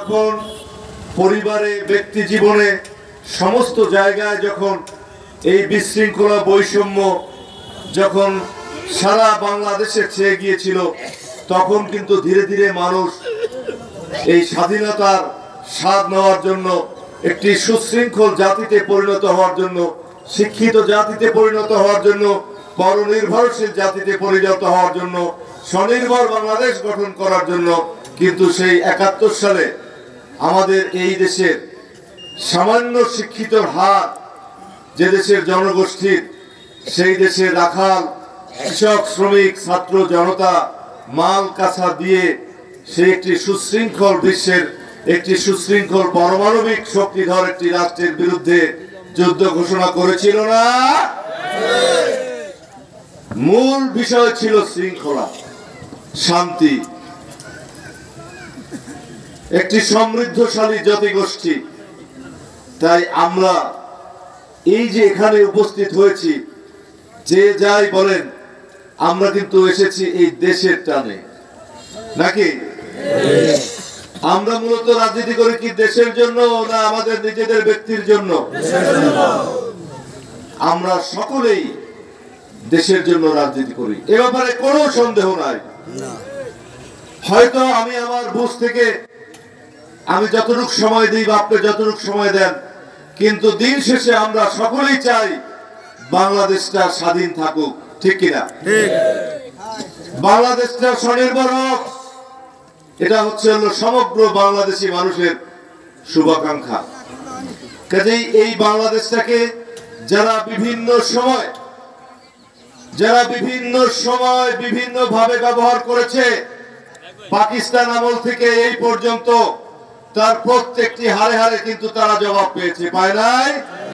এখন পরিবারে, ব্যক্তি জীবনে, সমস্ত জায়গায় যখন এই বিশৃঙ্খলা, বৈষম্য যখন সারা বাংলাদেশে ছেয়ে গিয়েছিল, তখন কিন্তু ধীরে ধীরে মানুষ এই স্বাধীনতার স্বাদ নেওয়ার জন্য, একটি সুশৃঙ্খল জাতিতে পরিণত হওয়ার জন্য, শিক্ষিত জাতিতে পরিণত হওয়ার জন্য, পরনির্ভরশীল জাতিতে পরিণত হওয়ার জন্য, স্বনির্ভর বাংলাদেশ গঠন করার জন্য কিন্তু সেই ৭১ সালে আমাদের এই দেশের সামান্য শিক্ষিতর হার যে দেশের জনগোষ্ঠীর, সেই দেশে রাখাল, কৃষক, শ্রমিক, ছাত্র জনতা মাল কাঁচা দিয়ে সে একটি সুশৃঙ্খল বিশ্বের, একটি সুশৃঙ্খল পারমাণবিক শক্তিধর একটি রাষ্ট্রের বিরুদ্ধে যুদ্ধ ঘোষণা করেছিল না? মূল বিষয় ছিল শৃঙ্খলা, শান্তি, একটি সমৃদ্ধশালী জাতিগোষ্ঠী। তাই আমরা এই যে এখানে উপস্থিত হয়েছি, যে যাই বলেন, আমরা কিন্তু এসেছি এই দেশের টানে, নাকি? আমরা মূলত রাজনীতি করি কি দেশের জন্য, না আমাদের নিজেদের ব্যক্তির জন্য? আমরা সকলেই দেশের জন্য রাজনীতি করি, এ ব্যাপারে কোনো সন্দেহ নাই। হয়তো আমি আমার বুঝ থেকে আমি যতটুকু সময় দিই বা আপনি যতটুকু সময় দেন, কিন্তু দিন শেষে আমরা সকলেই চাই বাংলাদেশটা স্বাধীন থাকুক, ঠিক কিনা? বাংলাদেশটা স্বনির্ভর হোক, এটা হচ্ছে সমগ্র বাংলাদেশী মানুষের শুভাকাঙ্ক্ষা। কাজেই এই বাংলাদেশটাকে যারা বিভিন্ন সময় বিভিন্ন ভাবে ব্যবহার করেছে, পাকিস্তান আমল থেকে এই পর্যন্ত, তার প্রত্যেকটি হারে হারে কিন্তু তারা জবাব পেয়েছে, পায় নাই?